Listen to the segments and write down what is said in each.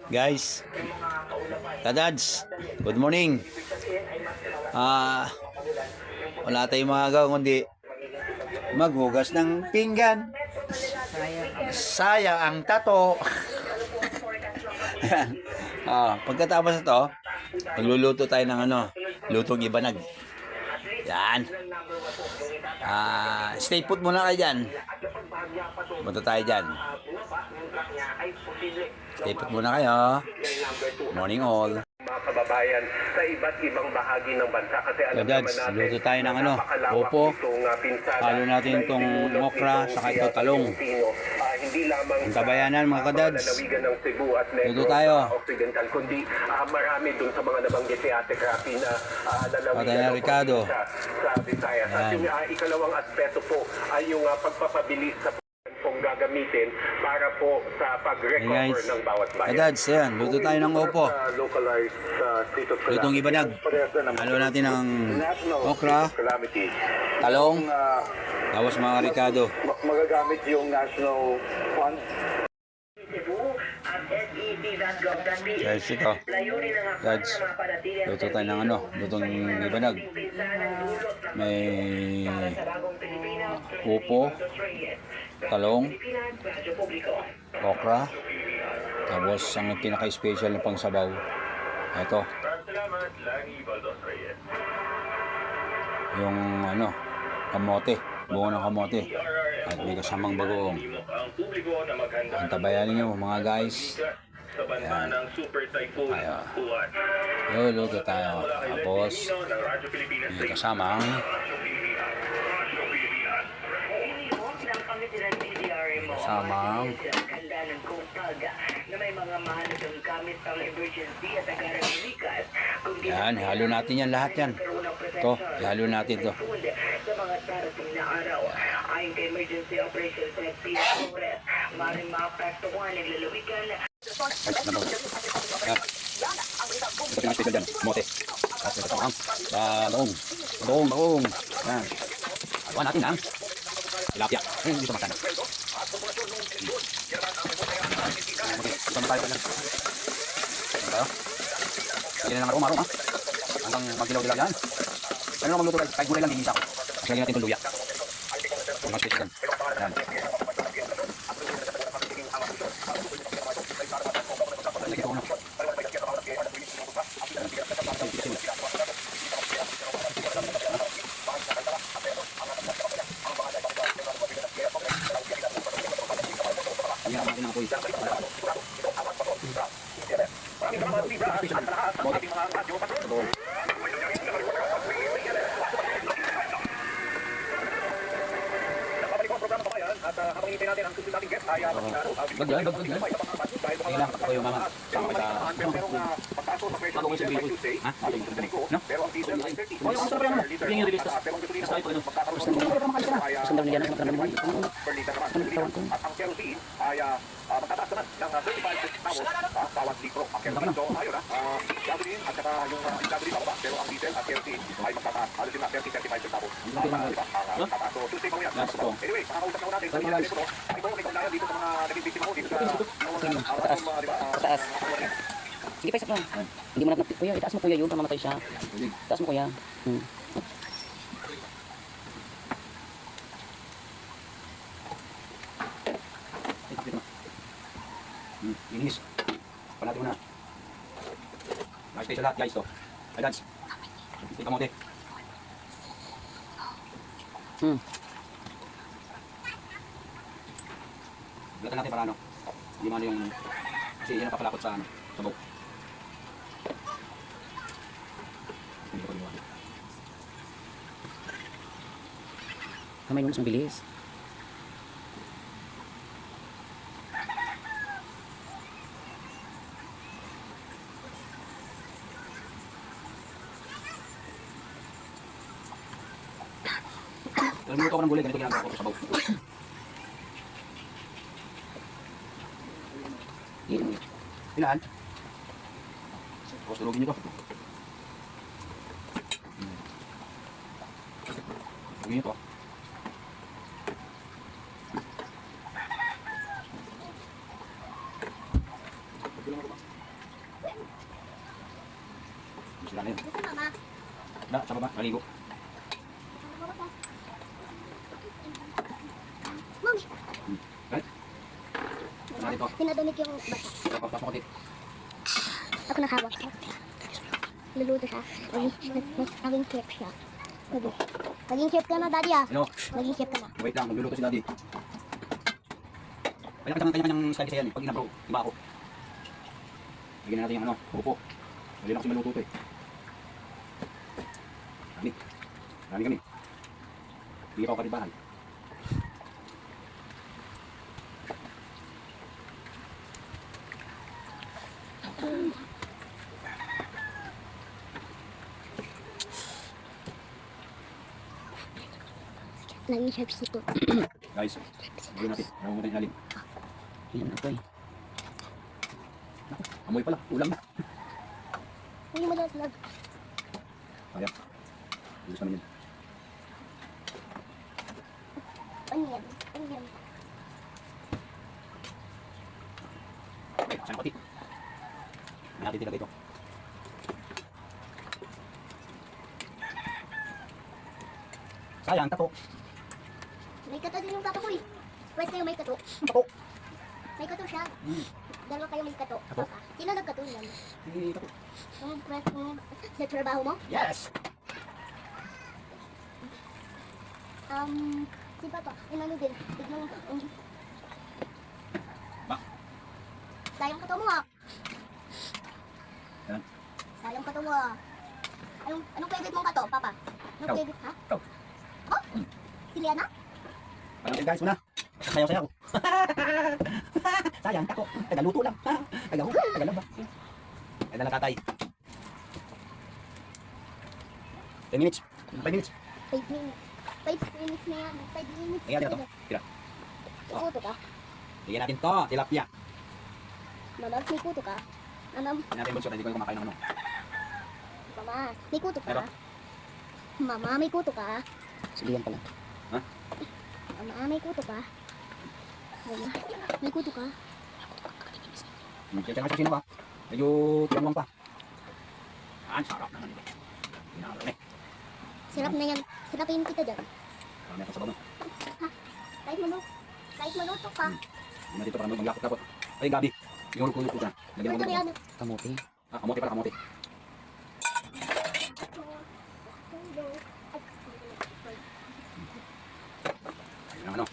Guys, kadads, good morning. Wala tayong magagawa kundi maghugas ng pinggan. Sayang ang tato. Ayan. Pagkatapos ito, magluluto tayo ng lutong ibanag. Yan. Stay put muna kayo dyan. Punta tayo dyan. Stay put muna kayo. Morning all. Mga kababayan sa iba't ibang bahagi ng bansa kasi alam naman natin luto tayo ng opo. Halo natin itong okra saka ito talong. Hindi lamang ang tabayanan mga kadads. lalawigan ng Cebu at Luto tayo. Occidental kundi marami dun sa mga nabanggit ni Ate Crappy na lalawigan ng Ricardo sa Visayas. At yung ikalawang aspeto po ay yung pagpapabilis sa pong gagamitin para po sa pag-recover ng bawat bayan. Kadads, yan. Luto tayo ng opo. Lutong ibanag. Halo natin ng okra, talong, tapos mga Ricardo. Magagamit yung national fund. Guys, ito. Guys, luto tayo ng lutong ibanag. May upo, talong, okra, tapos ang pinaka-special na pangsabaw. Ito. Yung kamote, buo ng kamote. At may kasamang bagoong. Ang tabayan niyo mga guys. Ayan. Luto tayo. Tapos may kasamang yan, halo natin yan lahat yan. Ito, halo natin ito. Sa mga darating na araw, ayon kay Emergency Operations NPS Congress, maaaring maapektuhan ang lalawigan. Ito pinag-special dyan, mote. Tapos ito ang bagoong. Yan. Kuha natin ang tilapia. Hindi ito masan. Ito tayo lang. Hindi na lang aroma. Hanggang magdilaw-dilaw yan. Ano lang magluto guys? Kahit gulay lang, ginisa ko. Kasi lagyan natin itong luya. Ang mas special. Yan. Yan natin ang apoy. Bagyan. Kaya lang, ako yung mga sama kita. Bago ko sa video. Ha? No? Oh, yung masarap yan. Yung release. Tapos tayo ito. Sandal nila na magkaroon naman. At ang kerosene ay matataas naman ng 35 centavos bawat litro. Ang kerosene so ayun gasoline at saka yung gasoline pababa pero ang diesel at kerosene ay magtataas. Halos yung 30-35 centavos. Tataas. So Tuesday pa yan. Anyway, makakausap na ko natin sa mga dito. Ito may kaugnayan dito sa mga naging biktima ko dito sa taas. Hindi pa isa pa. Hindi mo napit kuya. Itaas mo kuya yun. Pamamatay siya. Itaas mo kuya. Linis. Panatin mo na. Special lahat guys to. Ayan. Ito kamote. Latan natin para hindi man yung kasi yan ang papalakot sa sa buhok. Kamay mo mas mabilis. Pero minuto ko ng gulay, ganito ginagawa ko sa buhok. Ilan? Tapos tulogin nyo to. Tulogin nyo to. Sila na yun. Gusto mama. Da, sa baba, maligo. Mami, Right? Ano natin to? pinadamig yung bata. Papasok ko dito. Ako nakahawak. Luluto siya. Naging chef siya. Naging chef ka na, daddy ah. Ano? Naging chef ka na. Wait lang, magluluto si daddy. Kanya-kanyang style kasi yan eh. Pag ina-bro, iba ako. Lagyan na natin yung ano, upo. Mali lang kasi maluto ito eh. Dami. Dami kami. Hindi pa ako katibahan. Naging chef si to. Guys, gawin natin. Gawin natin ilalim. Yan ako eh. Amoy pala, ulam na. Hindi mo lang lag. Kaya. Bilis naman yun. Ano yan? Ano yan? Okay, saan pati? May natin talaga ito. Sayang, tato. May kato din yung tato ko eh. Pwede kayo may kato. Tato. May kato siya. Dalawa kayo may kato. Kato? Papa. Sino nagkato yan? Hindi, tato. Sa trabaho mo? Yes! Si Papa, yung ano din, tignan Ba? sayang kato mo ah. Yan. Sayang kato mo ah. Anong favorite mong kato, Papa? Anong Ikaw. favorite, ha? Ikaw. Oh? Si Liana? Panoorin guys muna. Sayaw-sayaw. Sayang, tako. Tagaluto lang. Tagahug. Tagalaba. Ay na lang tatay. 10 minutes. 5 minutes. 5 minutes. 5 minutes na yan. 5 minutes. Tingnan natin ito. Tira. Kuto ka? Tingnan natin to. Tilapia. Mama, may kuto ka? Mama, Tingnan natin bunso. Hindi ko kumakain ng ano. mama, may kuto ka? Meron. Mama, may kuto ka? Sige yan pala. Mama, may kuto ka? Mama, may kuto ka? Kaya sino ba? Medyo tiyanwang pa. Ang sarap naman ito. Pinarami. Sarap na yan. Sarapin kita dyan. Marami akong sabaw mo. Kahit maluto ka. Hindi natin ito para maglapot-lapot. Ay, Gabi. Yung ruko ka. Lagyan Pwede mo na yan. Kamote. Ah, kamote para kamote. Ayun ang ano.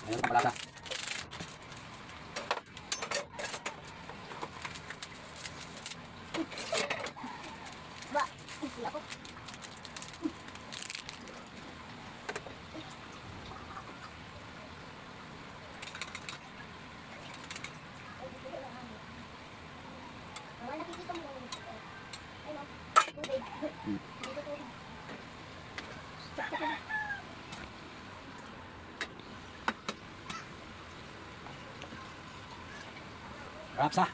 Ayun ang palasa. Ba, hindi ako. Mama, nakikita mo yung ano, tubig. Dito tubig. Rapsa.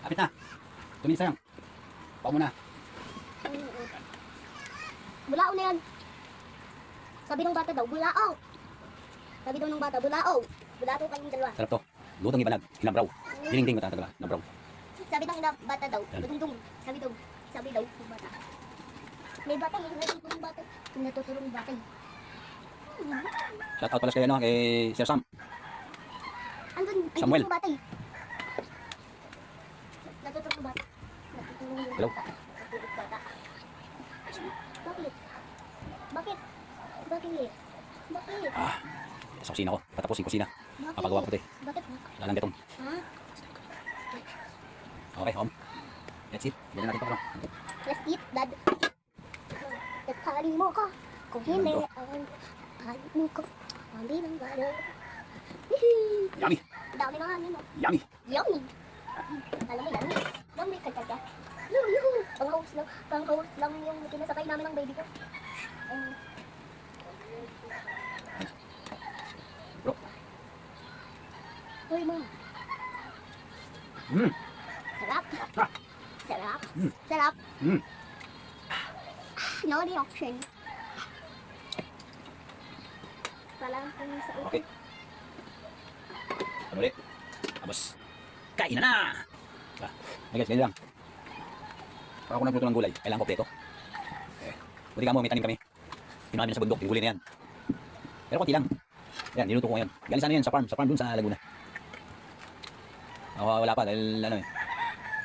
Kapit na. 2 minutes sayang. Pao muna. Bulao na yan. Sabi ng bata daw, bulao. Sabi daw ng bata, bulao. Bulao kayong dalawa. Sarap to. Lutong ibalag. Hinabraw. Dinding ko tatagala. Nabraw. Sabi ng bata daw, dudungdung. Sabi daw ng bata. May bata, may natutulong bata. May natutulong bata. Shout out pala kay ano, kay Sir Sam. Andun, Samuel. yung bata eh. Natutulong bata. Natutulong yung Hello? bata. Natutulong bata. Bakit? Bakit? Bakit? Bakit? Sa kusina ko. Patapos yung kusina. Bakit? Papagawa ko ito eh. Bakit? Lalang gatong. Ha? Okay, home. That's it. Ganyan natin ito. Ano? Let's eat, Dad. Nagkaling mo ka. Kung hindi, ang kaling mo ka. Hindi lang bala. Yummy! Dami na nga nino. Yummy! Yummy. Alam mo yan? Yummy ka ka. Yuhu. Pang-host lang yung pinasakay namin ng baby ko. Bro. Uy, ma. Mm. Sarap. Sarap. Sarap. Hmm. No reaction. Parang kung sa ulo. Okay. Ano ulit? Tapos, kain na na! Ay guys, ganyan lang. Pag ako nagluto ng gulay, kailangan kompleto. Buti ka mo, may tanim kami. Kinuha namin sa bundok, yung gulay na yan. Pero konti lang. Yan, niluto ko ngayon. Galing sana yan, sa farm dun sa Laguna. Wala pa, dahil ano eh,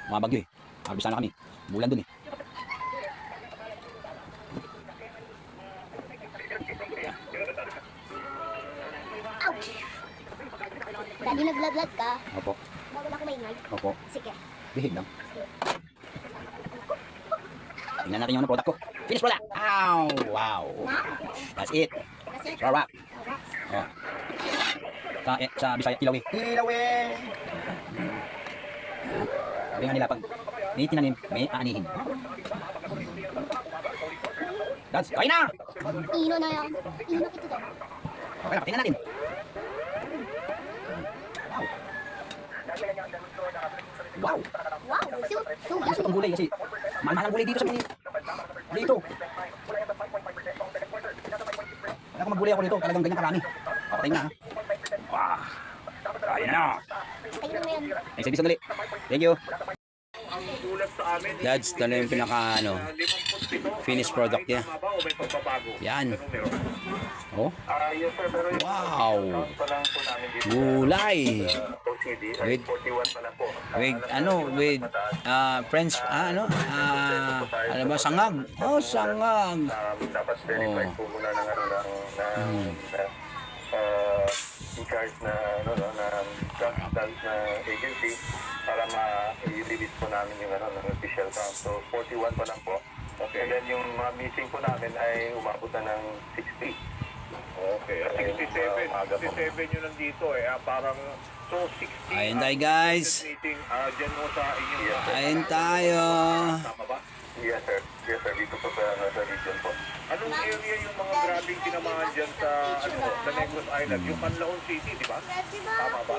mga bagyo eh. Harvest na kami. Bulan dun eh. Ouch! Daddy, nagladlad ka. Opo, Bawal ako maingay. opo. Sige. Bihig lang. Tingnan natin yung ano product ko. Finish product! Ow! Wow! That's it. Kasi, Sarap! Oh. Sa Bisaya, Ilawi. Ilawi! Sabi nga nila, pag may tinanim, may aanihin. Dads, kain na! ino na yan. Ino kita dyan. Okay na, tingnan natin. Wow! Wow! So, Gusto kong gulay kasi mahal ang gulay dito sa dito. Wala akong maggulay ako dito, talagang ganyan karami. Papatayin na ha. Wow! Kain na! kayo na yan. Ay, sige sandali. Thank you. Dads, ito na yung pinaka finished product niya. Yan. Oh. Wow. Gulay. With French, ano ba, sangag. Oh, sangag. Dapat verify po muna ng in charge na consultant na agency para ma-release po namin yung ng official count. So 41 pa lang po. Okay. And then yung mga missing po namin ay umabot na ng 60. Okay. 67 yun nandito eh. Parang so 60. Ayun tayo guys. Meeting dyan mo sa inyo. Ayun tayo. Tama ba? Yes sir. Yes sir. Dito po sa region po. Anong area yung mga grabing tinamaan dyan sa Negros Island? Yung Panlaon City, di ba? Tama ba?